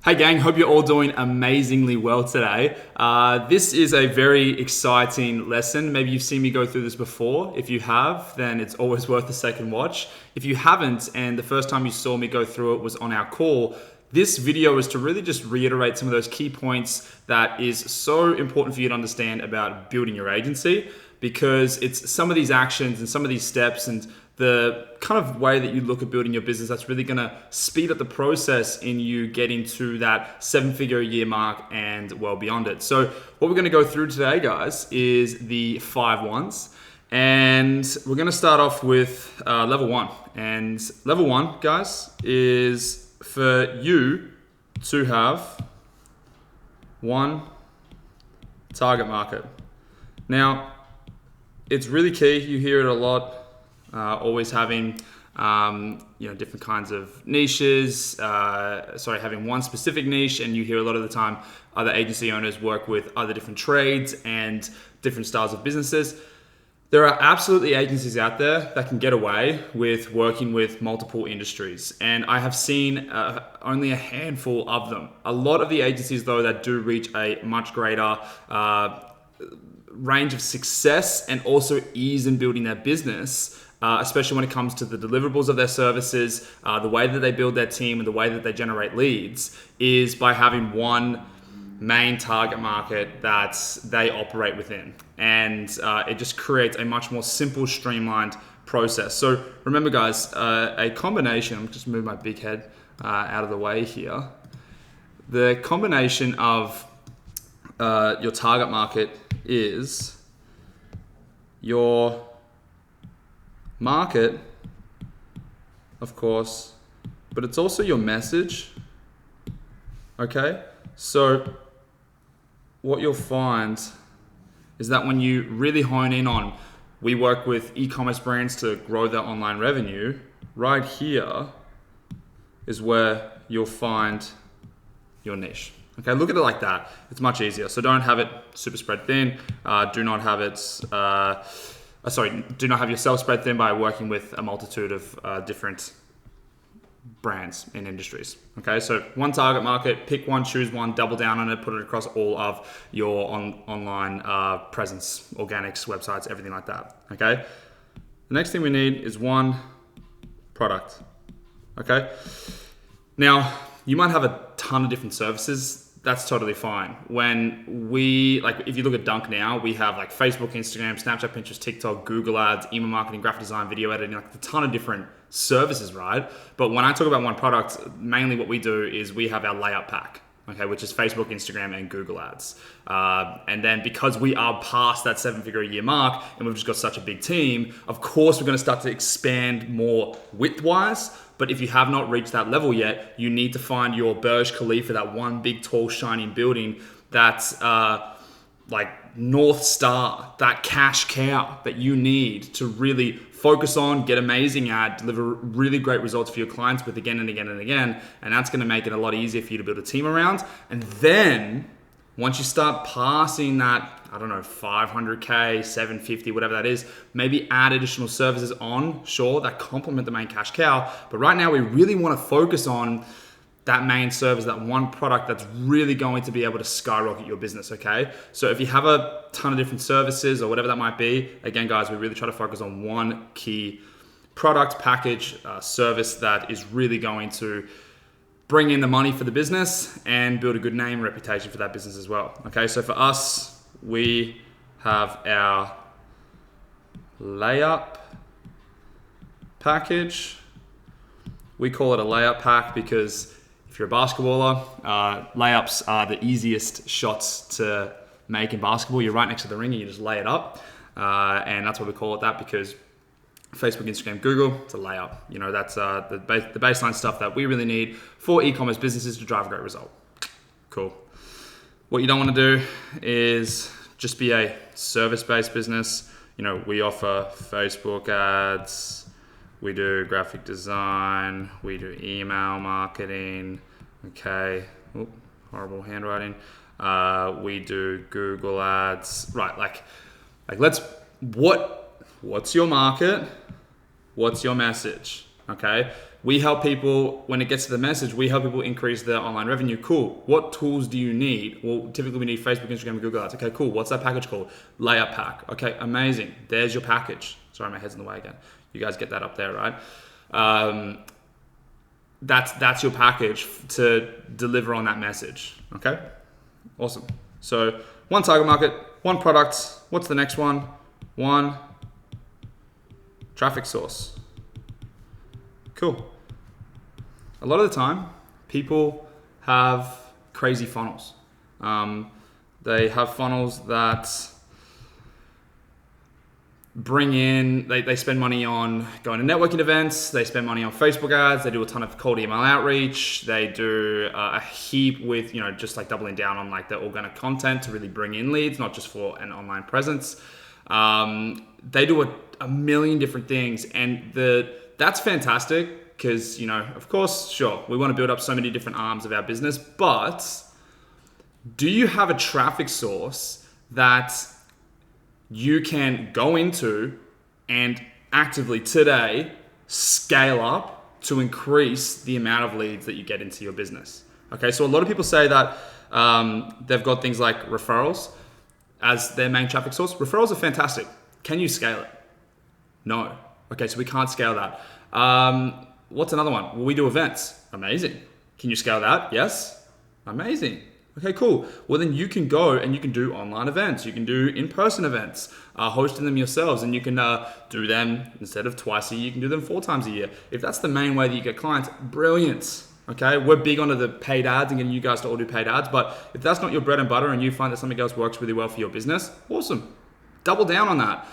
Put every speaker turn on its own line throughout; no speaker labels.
Hey gang, hope you're all doing amazingly well today. This is a very exciting lesson. Maybe you've seen me go through this before. If you have, then it's always worth a second watch. If you haven't, and the first time you saw me go through it was on our call, this video is to really just reiterate some of those key points that is so important for you to understand about building your agency, because it's some of these actions and some of these steps and the kind of way that you look at building your business that's really gonna speed up the process in you getting to that 7-figure a year mark and well beyond it. So what we're gonna go through today, guys, is the 5 ones. And we're gonna start off with level 1. And level 1, guys, is for you to have one target market. Now, it's really key. You hear it a lot. Always having different kinds of niches, having one specific niche, and you hear a lot of the time other agency owners work with other different trades and different styles of businesses. There are absolutely agencies out there that can get away with working with multiple industries, and I have seen only a handful of them. A lot of the agencies, though, that do reach a much greater range of success and also ease in building their business, especially when it comes to the deliverables of their services, the way that they build their team and the way that they generate leads, is by having one main target market that they operate within. And it just creates a much more simple, streamlined process. So remember, guys, a combination, I'm just move my big head out of the way here. The combination of your target market is your market, of course, but it's also your message. Okay, so what you'll find is that when you really hone in on, we work with e-commerce brands to grow their online revenue, right here is where you'll find your niche. Okay, look at it like that. It's much easier. So don't have it super spread thin. Do not have yourself spread thin by working with a multitude of different brands and industries. Okay, so one target market, pick one, choose one, double down on it, put it across all of your online presence, organics, websites, everything like that. Okay, the next thing we need is one product. Okay, now you might have a ton of different services. That's totally fine. When if you look at Dunk now, we have like Facebook, Instagram, Snapchat, Pinterest, TikTok, Google Ads, email marketing, graphic design, video editing, like a ton of different services, right? But when I talk about one product, mainly what we do is we have our layout pack, okay, which is Facebook, Instagram, and Google Ads. And then because we are past that 7-figure a year mark and we've just got such a big team, of course, we're gonna start to expand more width-wise. But if you have not reached that level yet, you need to find your Burj Khalifa, that one big, tall, shining building that's like North Star, that cash cow that you need to really focus on, get amazing at, deliver really great results for your clients with again and again and again. And that's gonna make it a lot easier for you to build a team around. And then once you start passing that, 500K, 750, whatever that is, maybe add additional services on, sure, that complement the main cash cow. But right now we really want to focus on that main service, that one product that's really going to be able to skyrocket your business, okay? So if you have a ton of different services or whatever that might be, again, guys, we really try to focus on one key product, package, service that is really going to bring in the money for the business and build a good name and reputation for that business as well. Okay, so for us, we have our layup package. We call it a layup pack because if you're a basketballer, layups are the easiest shots to make in basketball. You're right next to the ring and you just lay it up. And that's why we call it that, because Facebook, Instagram, Google, it's a layup. You know, that's the baseline stuff that we really need for e-commerce businesses to drive a great result. Cool. What you don't want to do is just be a service-based business. You know, we offer Facebook ads, we do graphic design, we do email marketing, okay, horrible handwriting. We do Google ads, right? What's your market? What's your message? Okay. We help people, when it gets to the message, we help people increase their online revenue. Cool. What tools do you need? Well, typically we need Facebook, Instagram, and Google Ads. Okay, cool. What's that package called? Layout pack. Okay, amazing. There's your package. Sorry, my head's in the way again. You guys get that up there, right? That's your package to deliver on that message. Okay, awesome. So one target market, one product. What's the next one? One traffic source. Cool. A lot of the time, people have crazy funnels. They have funnels that bring in, they spend money on going to networking events, they spend money on Facebook ads, they do a ton of cold email outreach, they do a heap with, just like doubling down on like the organic content to really bring in leads, not just for an online presence. They do a million different things, and that's fantastic because, of course, sure, we want to build up so many different arms of our business, but do you have a traffic source that you can go into and actively today scale up to increase the amount of leads that you get into your business? Okay, so a lot of people say that they've got things like referrals as their main traffic source. Referrals are fantastic. Can you scale it? No. Okay, so we can't scale that. What's another one? Well, we do events. Amazing. Can you scale that? Yes. Amazing. Okay, cool. Well, then you can go and you can do online events. You can do in-person events, hosting them yourselves, and you can do them instead of twice a year, you can do them 4 times a year. If that's the main way that you get clients, brilliant. Okay, we're big onto the paid ads and getting you guys to all do paid ads, but if that's not your bread and butter and you find that something else works really well for your business, awesome. Double down on that.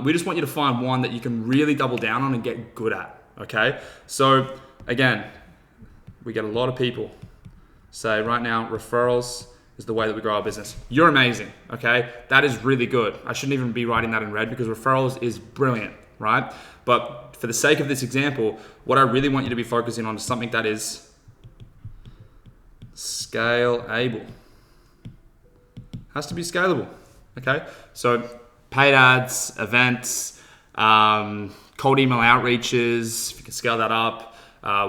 We just want you to find one that you can really double down on and get good at. Okay, so again, we get a lot of people say right now, referrals is the way that we grow our business. You're amazing, okay? That is really good. I shouldn't even be writing that in red because referrals is brilliant, right? But for the sake of this example, what I really want you to be focusing on is something that is scalable. Has to be scalable, okay? So paid ads, events, cold email outreaches, if you can scale that up,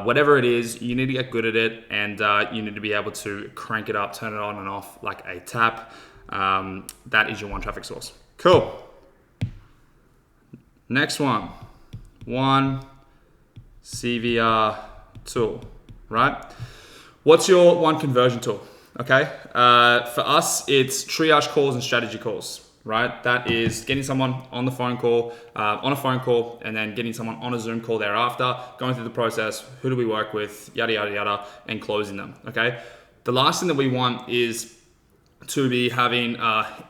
whatever it is, you need to get good at it, and you need to be able to crank it up, turn it on and off like a tap. That is your one traffic source. Cool. Next one CVR tool, right? What's your one conversion tool? Okay. For us, it's triage calls and strategy calls, right? That is getting someone on a phone call, and then getting someone on a Zoom call thereafter, going through the process, who do we work with, yada, yada, yada, and closing them, okay? The last thing that we want is to be having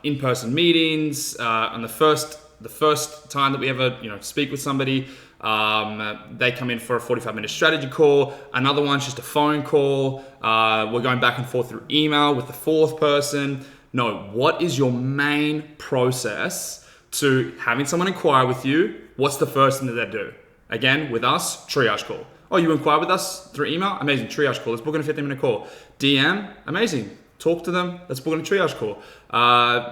in-person meetings. On the first time that we ever, speak with somebody, they come in for a 45-minute strategy call. Another one's just a phone call. We're going back and forth through email with the fourth person. No, what is your main process to having someone inquire with you? What's the first thing that they do? Again, with us, triage call. Oh, you inquire with us through email? Amazing, triage call. Let's book in a 15-minute call. DM? Amazing. Talk to them. Let's book in a triage call.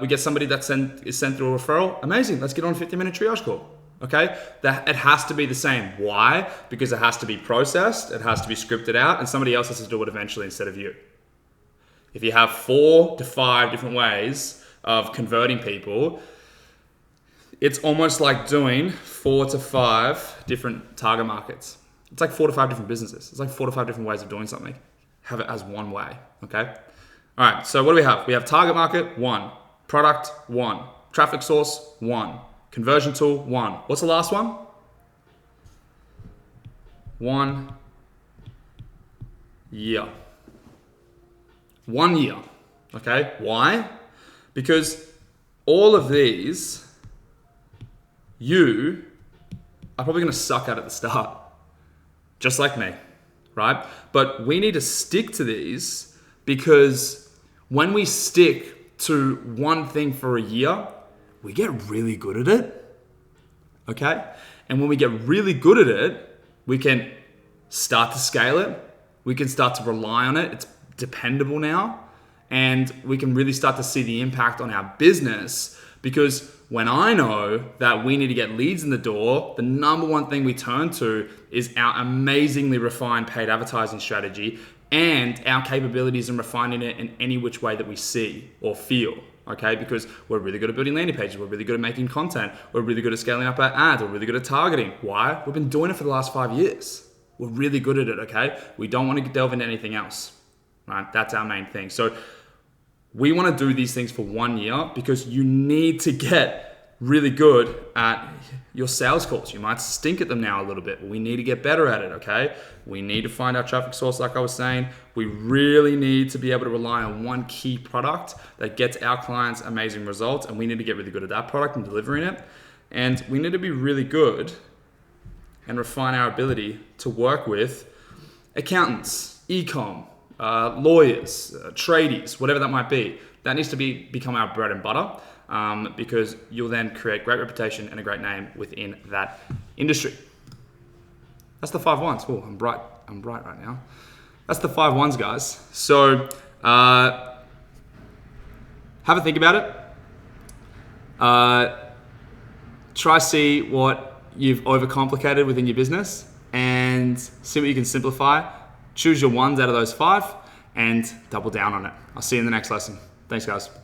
We get somebody that is sent through a referral. Amazing. Let's get on a 15-minute triage call. Okay? It has to be the same. Why? Because it has to be processed. It has to be scripted out, and somebody else has to do it eventually instead of you. If you have 4 to 5 different ways of converting people, it's almost like doing 4 to 5 different target markets. It's like 4 to 5 different businesses. It's like 4 to 5 different ways of doing something. Have it as one way, okay? All right, so what do we have? We have target market, 1. Product, 1. Traffic source, 1. Conversion tool, 1. What's the last one? 1 year. 1 year, okay? Why? Because all of these, you are probably gonna suck at the start, just like me, right? But we need to stick to these, because when we stick to one thing for a year, we get really good at it, okay? And when we get really good at it, we can start to scale it. We can start to rely on it. It's dependable now, and we can really start to see the impact on our business Because when I know that we need to get leads in the door, the number one thing we turn to is our amazingly refined paid advertising strategy and our capabilities in refining it in any which way that we see or feel. Okay, because we're really good at building landing pages, we're really good at making content, we're really good at scaling up our ads, we're really good at targeting. Why? We've been doing it for the last 5 years. We're really good at it, okay? We don't want to delve into anything else, right? That's our main thing. So we want to do these things for 1 year because you need to get really good at your sales calls. You might stink at them now a little bit, but we need to get better at it, okay? We need to find our traffic source, like I was saying. We really need to be able to rely on one key product that gets our clients amazing results, and we need to get really good at that product and delivering it. And we need to be really good and refine our ability to work with accountants, e-com, lawyers, tradies, whatever that might be. That needs to become our bread and butter. Because you'll then create great reputation and a great name within that industry. That's the 5 ones. Oh, I'm bright right now. That's the 5 ones, guys. So have a think about it. Try see what you've overcomplicated within your business and see what you can simplify. Choose your ones out of those 5 and double down on it. I'll see you in the next lesson. Thanks, guys.